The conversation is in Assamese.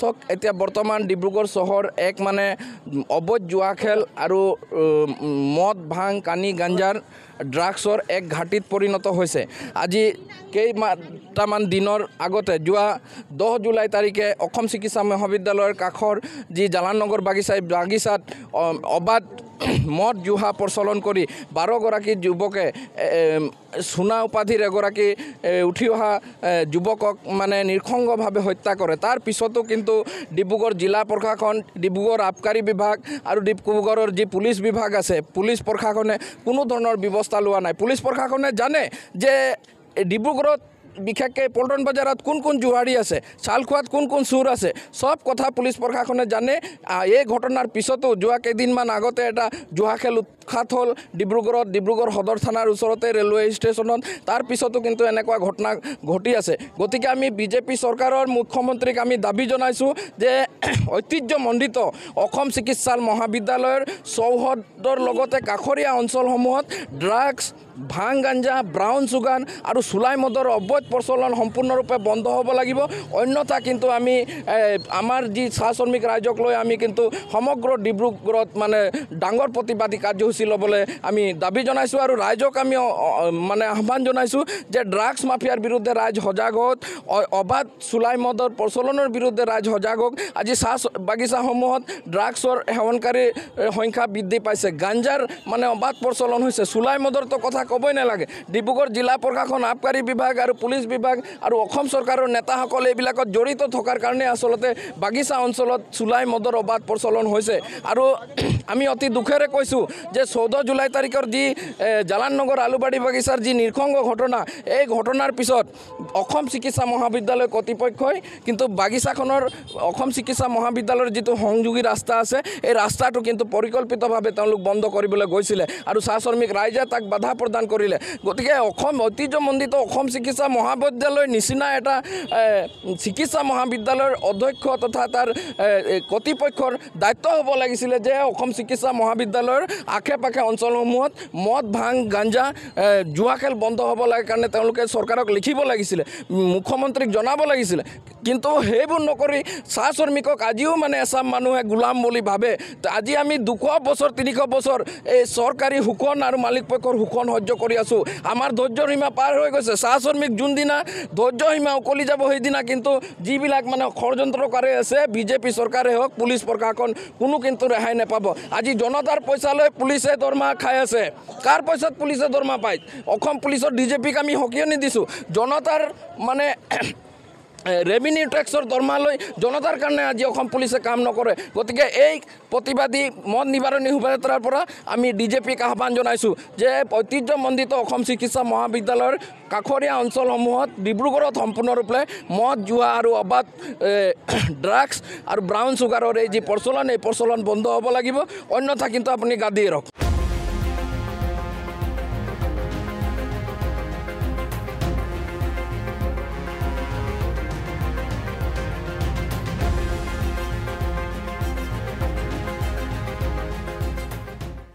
চাওক এতিয়া বৰ্তমান ডিব্ৰুগড় চহৰ এক মানে অবৈধ জুৱা খেল আৰু মদ ভাং কানি গাঞ্জাৰ ড্ৰাগছৰ এক ঘাটিত পৰিণত হৈছে। আজি কেইটামান দিনৰ আগতে যোৱা 10 জুলাই তাৰিখে অসম চিকিৎসা মহাবিদ্যালয়ৰ কাষৰ যি জালাননগৰ বাগিচাত অবাধ মদ জুহা প্ৰচলন কৰি 12গৰাকী যুৱকে সোণা উপাধিৰ এগৰাকী উঠি অহা যুৱকক মানে নিৰ্সংগভাৱে হত্যা কৰে। তাৰ পিছতো কিন্তু ডিব্ৰুগড় জিলা প্ৰশাসন, ডিব্ৰুগড় আবকাৰী বিভাগ আৰু ডিব্ৰুগড়ৰ যি পুলিচ বিভাগ আছে, পুলিচ প্ৰশাসনে কোনো ধৰণৰ ব্যৱস্থা লোৱা নাই। পুলিচ প্ৰশাসনে জানে যে ডিব্ৰুগড়ত বিশেষকৈ পল্টন বজাৰত কোন কোন জুৱাৰী আছে, চালখোৱাত কোন কোন চুৰ আছে, সব কথা পুলিচ প্ৰশাসনে জানে। এই ঘটনাৰ পিছতো যোৱা কেইদিনমান আগতে এটা জুৱা খেল উৎখাত হ'ল ডিব্ৰুগড়ত, ডিব্ৰুগড় সদৰ থানাৰ ওচৰতে ৰেলৱে ষ্টেচনত। তাৰ পিছতো কিন্তু এনেকুৱা ঘটনা ঘটি আছে। গতিকে আমি বিজেপি চৰকাৰৰ মুখ্যমন্ত্ৰীক আমি দাবী জনাইছোঁ যে ঐতিহ্যমণ্ডিত অসম চিকিৎসা মহাবিদ্যালয়ৰ চৌহদৰ লগতে কাষৰীয়া অঞ্চলসমূহত ড্ৰাগছ, ভাং গাঞ্জা, ব্ৰাউন চুগাৰ আৰু চুলাই মদৰ অবৈধ প্ৰচলন সম্পূৰ্ণৰূপে বন্ধ হ'ব লাগিব। অন্যথা কিন্তু আমি আমাৰ যি চাহ শ্ৰমিক ৰাইজক লৈ আমি কিন্তু সমগ্ৰ ডিব্ৰুগড়ত মানে ডাঙৰ প্ৰতিবাদী কাৰ্যসূচী ল'বলৈ আমি দাবী জনাইছোঁ আৰু ৰাইজক আমি মানে আহ্বান জনাইছোঁ যে ড্ৰাগছ মাফিয়াৰ বিৰুদ্ধে ৰাইজ সজাগ হওক, অবাধ চুলাই মদৰ প্ৰচলনৰ বিৰুদ্ধে ৰাইজ সজাগ হওক। আজি চাহ বাগিচাসমূহত ড্ৰাগছৰ সেৱনকাৰীৰ সংখ্যা বৃদ্ধি পাইছে, গাঞ্জাৰ মানে অবাধ প্ৰচলন হৈছে, চুলাই মদৰতো কথা ক'বই নালাগে। ডিব্ৰুগড় জিলা প্ৰশাসন, আবকাৰী বিভাগ আৰু পুলিচ বিভাগ আৰু অসম চৰকাৰৰ নেতাসকলে এইবিলাকত জড়িত থকাৰ কাৰণে আচলতে বাগিচা অঞ্চলত চুলাই মদৰ অবাধ প্ৰচলন হৈছে। আৰু আমি অতি দুখেৰে কৈছোঁ যে 14 জুলাই তাৰিখৰ যি জালাননগৰ আলুবাৰী বাগিচাৰ যি নিৰ্সংগ ঘটনা, এই ঘটনাৰ পিছত অসম চিকিৎসা মহাবিদ্যালয় কৰ্তৃপক্ষই কিন্তু বাগিচাখনৰ অসম চিকিৎসা মহাবিদ্যালয়ৰ যিটো সংযোগী ৰাস্তা আছে, এই ৰাস্তাটো কিন্তু পৰিকল্পিতভাৱে তেওঁলোক বন্ধ কৰিবলৈ গৈছিলে আৰু চাহ শ্ৰমিক ৰাইজে তাক বাধা প্ৰদান কৰিলে। গতিকে অসম ঐতিহ্যমণ্ডিত অসম চিকিৎসা মহাবিদ্যালয়ৰ নিচিনা এটা চিকিৎসা মহাবিদ্যালয়ৰ অধ্যক্ষ তথা তাৰ কৰ্তৃপক্ষৰ দায়িত্ব হ'ব লাগিছিলে যে অসম চিকিৎসা মহাবিদ্যালয়ৰ আশে পাশে অঞ্চলসমূহত মদ ভাং গাঞ্জা জুৱা খেল বন্ধ হ'ব লাগে কাৰণে তেওঁলোকে চৰকাৰক লিখিব লাগিছিলে, মুখ্যমন্ত্ৰীক জনাব লাগিছিলে। কিন্তু সেইবোৰ নকৰি চাহ শ্ৰমিকক আজিও মানে এচাম মানুহে গোলাম বুলি ভাবে। আজি আমি 200 বছৰ 300 বছৰ এই চৰকাৰী শোষণ আৰু মালিক পক্ষৰ শোষণ সহ্য কৰি আছোঁ। আমাৰ ধৈৰ্যৰ সীমা পাৰ হৈ গৈছে। চাহ শ্ৰমিক যোনদিনা ধৈৰ্য সীমা উকলি যাব সেইদিনা কিন্তু যিবিলাক মানে ষড়যন্ত্ৰকাৰী আছে, বিজেপি চৰকাৰে হওক, পুলিচ প্ৰশাসন, কোনো কিন্তু ৰেহাই নাপাব। আজি জনতাৰ পইচা লৈ পুলিচে দৰমহা খাই আছে। কাৰ পইচাত পুলিচে দৰমহা পায়? অসম পুলিচৰ ডিজিপিক আমি সকিয়নি দিছোঁ। জনতাৰ মানে ৰেভিনিউ টেক্সৰ দৰমহা লৈ জনতাৰ কাৰণে আজি অসম পুলিচে কাম নকৰে। গতিকে এই প্ৰতিবাদী মদ নিবাৰণী শোভাযাত্ৰাৰ পৰা আমি ডিজিপিক আহ্বান জনাইছোঁ যে ঐতিহ্যমণ্ডিত অসম চিকিৎসা মহাবিদ্যালয়ৰ কাষৰীয়া অঞ্চলসমূহত ডিব্ৰুগড়ত সম্পূৰ্ণৰূপে মদ জুৱা আৰু অবাধ ড্ৰাগছ আৰু ব্ৰাউন চুগাৰৰ এই যি প্ৰচলন, এই প্ৰচলন বন্ধ হ'ব লাগিব। অন্যথা কিন্তু আপুনি গাদী এৰক।